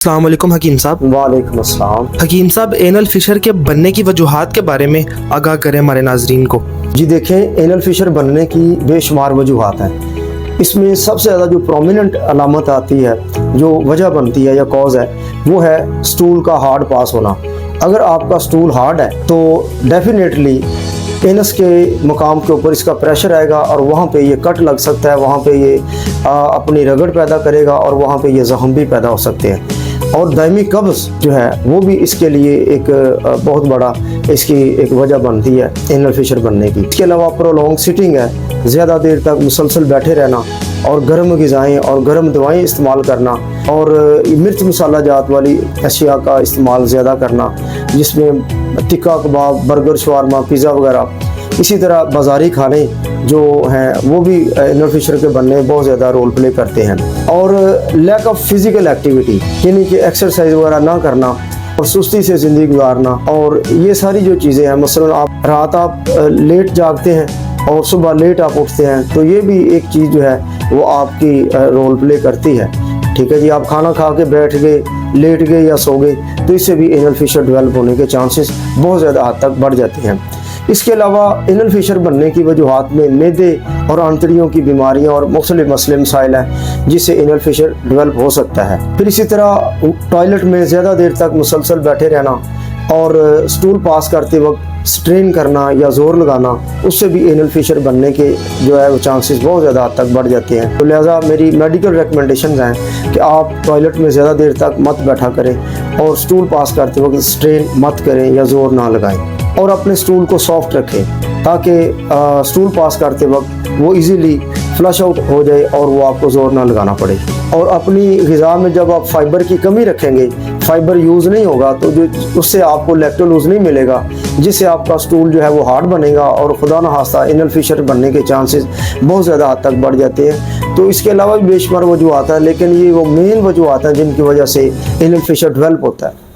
السلام علیکم حکیم صاحب۔ وعلیکم السلام۔ حکیم صاحب، اینل فشر کے بننے کی وجوہات کے بارے میں آگاہ کریں ہمارے ناظرین کو۔ جی دیکھیں، اینل فشر بننے کی بے شمار وجوہات ہیں۔ اس میں سب سے زیادہ جو پرومیننٹ علامت آتی ہے، جو وجہ بنتی ہے یا کاز ہے، وہ ہے سٹول کا ہارڈ پاس ہونا۔ اگر آپ کا سٹول ہارڈ ہے تو ڈیفینیٹلی اینس کے مقام کے اوپر اس کا پریشر آئے گا اور وہاں پہ یہ کٹ لگ سکتا ہے، وہاں پہ یہ اپنی رگڑ پیدا کرے گا اور وہاں پہ یہ زخم بھی پیدا ہو سکتے ہیں۔ اور دائمی قبض جو ہے وہ بھی اس کے لیے ایک بہت بڑا اس کی ایک وجہ بنتی ہے اینل فشر بننے کی۔ اس کے علاوہ پرولونگ سٹنگ ہے، زیادہ دیر تک مسلسل بیٹھے رہنا اور گرم غذائیں اور گرم دوائیں استعمال کرنا اور مرچ مسالہ جات والی اشیاء کا استعمال زیادہ کرنا، جس میں ٹکا کباب، برگر، شاورما، پیزا وغیرہ۔ اسی طرح بازاری کھانے جو ہیں وہ بھی اینل فشر کے بننے میں بہت زیادہ رول پلے کرتے ہیں۔ اور لیک آف فزیکل ایکٹیویٹی، یعنی کہ ایکسرسائز وغیرہ نہ کرنا اور سستی سے زندگی گزارنا، اور یہ ساری جو چیزیں ہیں، مثلا رات آپ لیٹ جاگتے ہیں اور صبح لیٹ آپ اٹھتے ہیں، تو یہ بھی ایک چیز جو ہے وہ آپ کی رول پلے کرتی ہے۔ ٹھیک ہے جی، آپ کھانا کھا کے بیٹھ گئے، لیٹ گئے یا سو گئے، تو اس سے بھی اینل فشر ڈیولپ ہونے کے چانسز بہت زیادہ حد تک بڑھ جاتے ہیں۔ اس کے علاوہ اینل فشر بننے کی وجوہات میں معدے اور آنتڑیوں کی بیماریاں اور مختلف مسئلے مسائل ہیں جس سے اینل فشر ڈیولپ ہو سکتا ہے۔ پھر اسی طرح ٹوائلٹ میں زیادہ دیر تک مسلسل بیٹھے رہنا اور سٹول پاس کرتے وقت سٹرین کرنا یا زور لگانا، اس سے بھی اینل فشر بننے کے جو ہے وہ چانسز بہت زیادہ حد تک بڑھ جاتے ہیں۔ تو لہٰذا میری میڈیکل ریکمنڈیشنز ہیں کہ آپ ٹوائلٹ میں زیادہ دیر تک مت بیٹھا کریں اور سٹول پاس کرتے وقت سٹرین مت کریں یا زور نہ لگائیں، اور اپنے سٹول کو سافٹ رکھیں تاکہ سٹول پاس کرتے وقت وہ ایزیلی فلش آؤٹ ہو جائے اور وہ آپ کو زور نہ لگانا پڑے۔ اور اپنی غذا میں جب آپ فائبر کی کمی رکھیں گے، فائبر یوز نہیں ہوگا تو جو اس سے آپ کو لیکٹولوز نہیں ملے گا، جس سے آپ کا سٹول جو ہے وہ ہارڈ بنے گا اور خدا نخواستہ اینل فشر بننے کے چانسز بہت زیادہ حد تک بڑھ جاتے ہیں۔ تو اس کے علاوہ بھی بے شمار وجوہات ہیں، لیکن یہ وہ مین وجوہات ہیں جن کی وجہ سے اینل فشر ڈیولپ ہوتا ہے۔